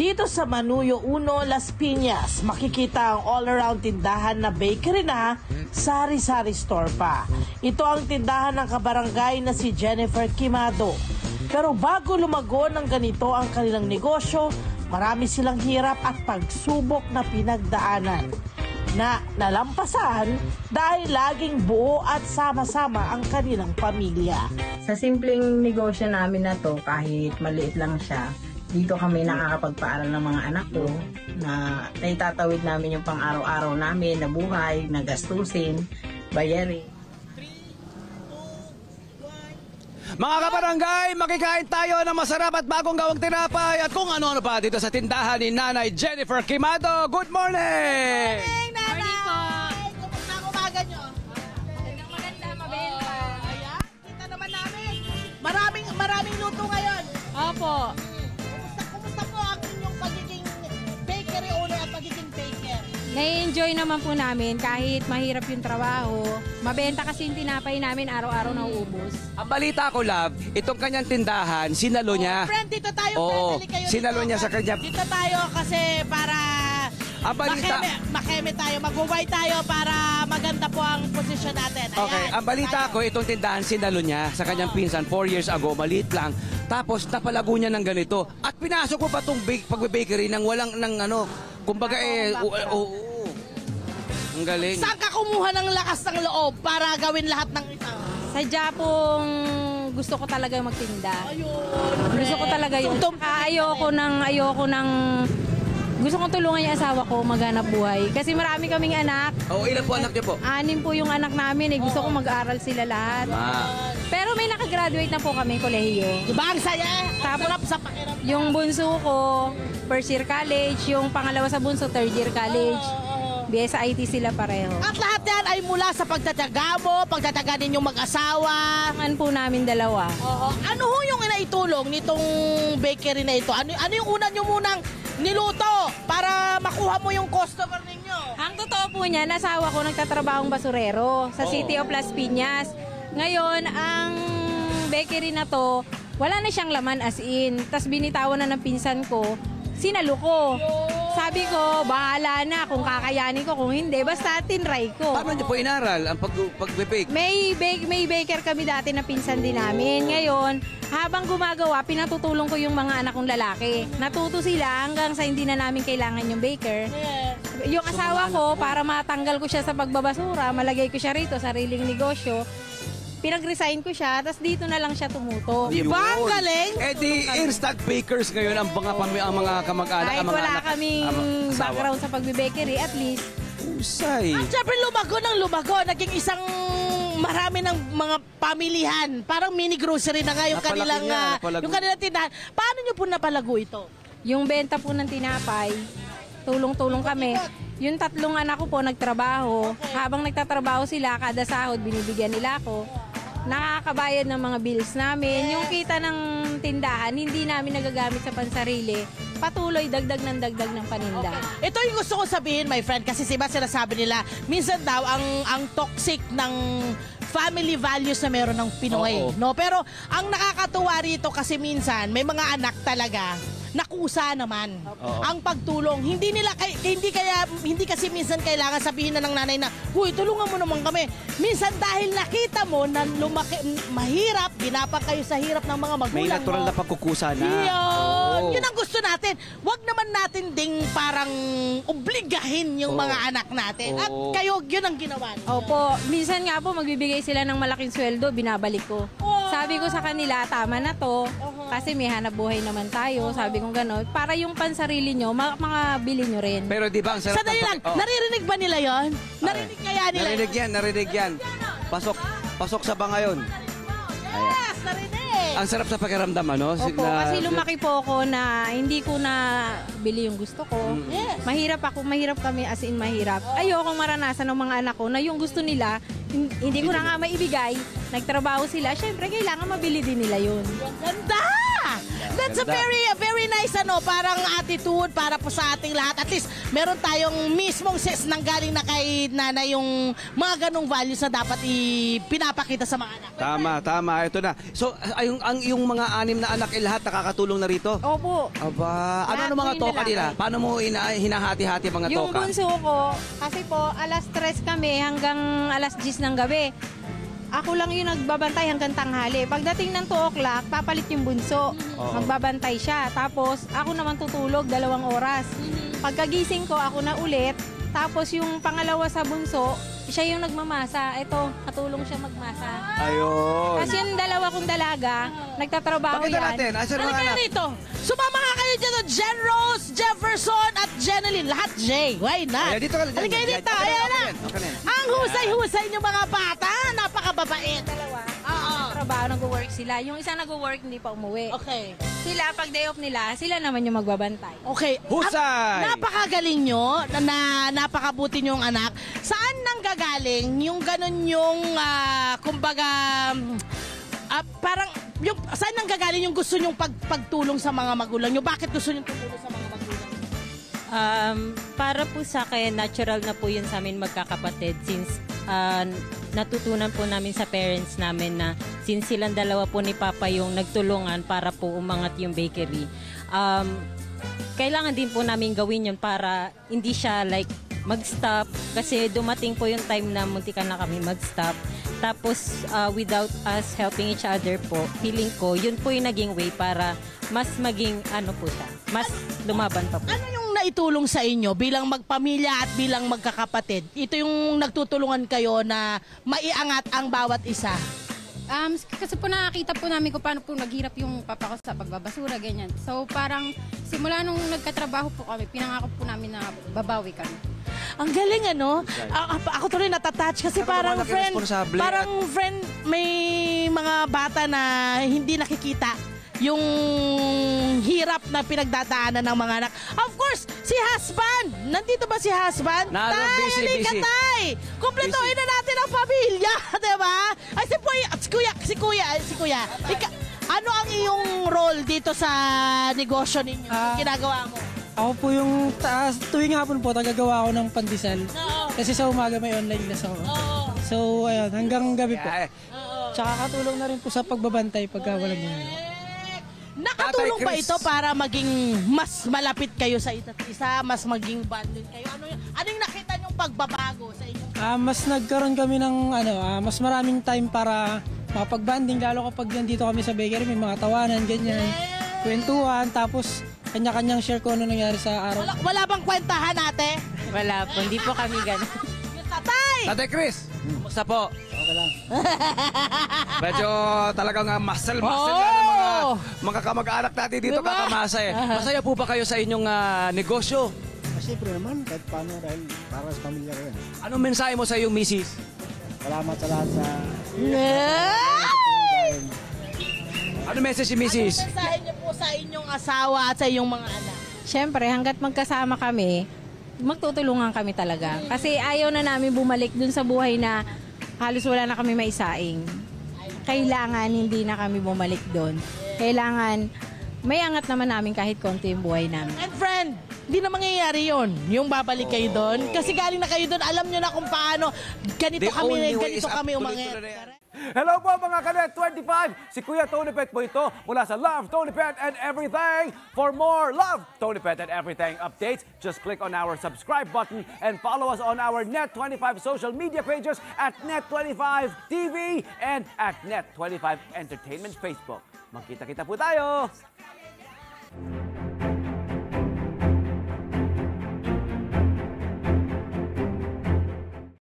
Dito sa Manuyo 1, Las Piñas, makikita ang all-around tindahan na bakery na sari-sari store pa. Ito ang tindahan ng kabarangay na si Jennifer Quimado. Pero bago lumago ng ganito ang kanilang negosyo, marami silang hirap at pagsubok na pinagdaanan na nalampasan dahil laging buo at sama-sama ang kanilang pamilya. Sa simpleng negosyo namin na to, kahit maliit lang siya, dito kami nakakapagpaaral ng mga anak ko na naitatawid namin yung pang-araw-araw namin na buhay, na gastusin, bayarin. Mga kabarangay, makikain tayo ng masarap at bagong gawang tinapay at kung ano-ano pa dito sa tindahan ni Nanay Jennifer Quimado. Good morning! Hey, Nanay! Kumusta ang umaga nyo? Maganda, mabenta. Ayan, kita naman namin. Maraming luto ngayon. Opo. Kumusta po ang inyong pagiging bakery owner at pagiging baker? Nai-enjoy naman po namin kahit mahirap yung trabaho. Mabenta kasi yung tinapay namin araw-araw na uubos. Ang balita ko, love, itong kanyang tindahan, sinalo niya. Friend, dito tayo. Oo, friend, kayo sinalo dito. niya sa kanya. Dito tayo kasi para Ang balita, makeme tayo, mag-uway tayo para maganda po ang posisyon natin. Ayan, okay, ang balita tayo. ko, itong tindahan, sinalo niya sa kanyang pinsan 4 years ago, maliit lang. Tapos napalago niya ng ganito. At pinasok ko pa itong pag-bakery ng walang, kumbaga ang galing. Saan ka kumuha ng lakas ng loob para gawin lahat ng ito? Sadya pong gusto ko talaga magtinda. Ayun. Gusto ko talaga yun. Ayoko ng gusto kong tulungan yung asawa ko maghanap buhay. Kasi marami kaming anak. Ilan po anak niyo po? 6 po yung anak namin. Gusto ko mag-aral sila lahat. Pero may nakagraduate na po kami kolehiyo. Diba ang saya? Tapos, Sarap sa pakiramdam. Yung bunso ko, first year college. Yung pangalawa sa bunso, third year college. BSIT sila pareho. At lahat yan ay mula sa pagtatyaga mo, pagtatyaga ninyong mag-asawa. Ang po namin dalawa. Oo. Ano ho yung inaitulong nitong bakery na ito? Ano yung una nyo munang niluto para makuha mo yung customer ninyo? Ang totoo po niya, nasawa ko nagtatrabahong basurero sa City of Las Piñas. Ngayon, ang bakery na to, wala na siyang laman as in. Tapos binitawan na ng pinsan ko, sinalo ko. Sabi ko, bahala na kung kakayanin ko, kung hindi, basta tinry ko. Paano niyo po inaral ang pag-bake? May baker kami dati na pinsan din namin. Ngayon, habang gumagawa, pinatutulong ko yung mga anak kong lalaki. Natuto sila hanggang sa hindi na namin kailangan yung baker. Yung asawa ko, para matanggal ko siya sa pagbabasura, malagay ko siya rito, sariling negosyo. Pinag-resign ko siya, tapos dito na lang siya tumuto. Di ba? Ang galing? Eh di instant bakers ngayon ang mga kamag-anak. Kahit wala kaming background sa pagbe-bakery, at least. Usay. At syempre lumago ng lumago. Naging isang marami ng mga pamilihan. Parang mini grocery na nga yung Napalaki kanilang, nga, napalago. yung kanilang tindahan. Paano nyo po napalago ito? Yung benta po ng tinapay, tulong-tulong kami. Yung 3 anak ko po nagtrabaho. Habang nagtatrabaho sila, kada sahod binibigyan nila ako. Nakakabayad ng mga bills namin. Yung kita ng tindahan, hindi namin nagagamit sa pansarili. Patuloy, dagdag ng paninda. Ito yung gusto ko sabihin, my friend, kasi diba sinasabi nila, minsan daw ang toxic ng family values na meron ng Pinoy. No? Pero ang nakakatuwa rito kasi minsan may mga anak talaga nakusa naman ang pagtulong. Hindi kasi minsan kailangan sabihin na ng nanay na, "Huy, tulungan mo naman kami." Minsan dahil nakita mo na mahirap, ginapang kayo sa hirap ng mga magulang. May natural na pagkukusa na. Yun ang gusto natin. Wag naman natin ding parang obligahin yung mga anak natin. At kayo, yun ang ginawa niyo. Opo, minsan nga po magbibigay sila ng malaking sweldo, binabalik ko. Sabi ko sa kanila, tama na to, kasi may hanap buhay naman tayo. Sabi ko gano'n, para yung pansarili nyo, mga bili nyo rin. Pero di ba ang sarap Sandali lang, naririnig ba nila yon? Narinig kaya nila Narinig yan. Pasok sa bangayon. Yes, narinig. Ang sarap sa pakiramdam, ano? Opo, kasi lumaki po ako na hindi ko na bili yung gusto ko. Yes. Mahirap kami as in mahirap. Ayokong maranasan ng mga anak ko na yung gusto nila, hindi ko na nga maibigay. Nagtrabaho sila, syempre kailangan mabili din nila yun. Ganda! That's a very nice parang attitude para po sa ating lahat. At least meron tayong mismong ses nang galing na kay nanay yung mga ganong values na dapat pinapakita sa mga anak. Tama. Ito na. So, yung mga 6 na anak, lahat nakakatulong na rito? Opo. Aba, ano Lahat mga po yung toka lalaki. nila? Paano mo hinahati-hati mga Yung toka? bunso ko, kasi po, alas 3 kami hanggang alas 10 ng gabi. Ako lang yung nagbabantay hanggang tanghali. Pagdating ng 2 o'clock, papalit yung bunso. Magbabantay siya. Tapos, ako naman tutulog 2 oras. Pagkagising ko, ako na ulit. Tapos, yung pangalawa sa bunso, siya yung nagmamasa. Ito, katulong siya magmasa. Ayun. Kasi yung dalawa kong dalaga, nagtatrabaho Pakita yan. natin. Asan Ano mga kayo anak? rito? Sumama nga kayo dito, Jen Rose, Jefferson, at Jeneline. Lahat J. Why not? Ayan, dito ka. Halika kayo dito. Okay Ayan na. Okay na. Ang husay-husay niyo mga bata. Napakababait. Dalawa. Oo. Trabaho, nag-work sila. Yung isa nag-work, hindi pa umuwi. Okay. Sila, pag day off nila, sila naman yung magbabantay. Okay. Husay! Napakagaling nyo, napakabuti nyong anak. Saan nang gagaling yung ganun yung, kumbaga, parang, saan nang gagaling yung gusto nyong pagtulong sa mga magulang nyo? Bakit gusto nyong tumulong sa mga magulang nyo? Para po sa akin, natural na po yun sa amin magkakapatid since natutunan po namin sa parents namin na since silang dalawa po ni Papa yung nagtulungan para po umangat yung bakery. Kailangan din po namin gawin yun para hindi siya like mag-stop kasi dumating po yung time na muntikan na kami mag-stop. Tapos without us helping each other po, feeling ko yun po yung naging way para mas maging ano po siya, mas lumaban pa po. Ano yung naitulong sa inyo bilang magpamilya at bilang magkakapatid? Ito yung nagtutulungan kayo na maiangat ang bawat isa. Kasi po nakakita po namin kung paano po naghirap yung papa ko sa pagbabasura, ganyan. So parang simula nung nagkatrabaho po kami, pinangako po namin na babawi kami. Ang galing ako tuloy natatouch kasi parang malaki friend, responsable may mga bata na hindi nakikita yung hirap na pinagdadaanan ng mga anak. Of course, si husband. Nandito ba si husband? Naroon, Tay, busy, halika, busy. Tay. Kumpletuhin na natin ang pamilya, di ba? Ay, si kuya. Ano ang iyong role dito sa negosyo ninyo? Ang ginagawa mo? Ako po yung tuwing hapon po, tagagawa ako ng pandesal. Oo. Kasi sa umaga may online class ako. Oo. So, ayun, hanggang gabi po. Yeah. Tsaka katulong na rin po sa pagbabantay pagka walang yun. Nakatulong Tatay ba Chris. ito para maging mas malapit kayo sa isa't isa, mas maging bonded kayo? Ano yung nakita niyong pagbabago sa inyo? Mas nagkaroon kami ng mas maraming time para makapag-banding, lalo kapag nandito kami sa bakery, may mga tawanan, ganyan. Kwentuhan, tapos kanya-kanyang share ko ano nangyari sa araw. Wala bang kwentahan ate? Wala po, hindi po kami ganun. Yung tatay! Tatay Chris, kumusta po? Okay lang. Medyo talagang muscle na ng mga kamag-anak natin dito, Diba? kakamasa eh. Masaya po ba kayo sa inyong negosyo? Siyempre naman, kahit paano dahil para sa pamilya ko yan. Anong mensahe mo sa iyong misis? Salamat sa lahat sa... Ano message si misis? Anong mensahe niyo po sa inyong asawa at sa inyong mga anak? Siyempre, hanggat magkasama kami, magtutulungan kami talaga. Kasi ayaw na namin bumalik dun sa buhay na halos wala na kami maisaing. Kailangan hindi na kami bumalik dun. Kailangan may angat naman namin kahit konti yung buhay namin. And friend, hindi na mangyayari yon. Yung babalik kayo doon. Kasi galing na kayo doon, alam nyo na kung paano ganito kami umangit. Hello po mga Kanet 25! Si Kuya Tony Pet po ito mula sa Love, Tony Pet and Everything. For more Love, Tony Pet and Everything updates, just click on our subscribe button and follow us on our Net25 social media pages at Net25 TV and at Net25 Entertainment Facebook. Magkita-kita po tayo!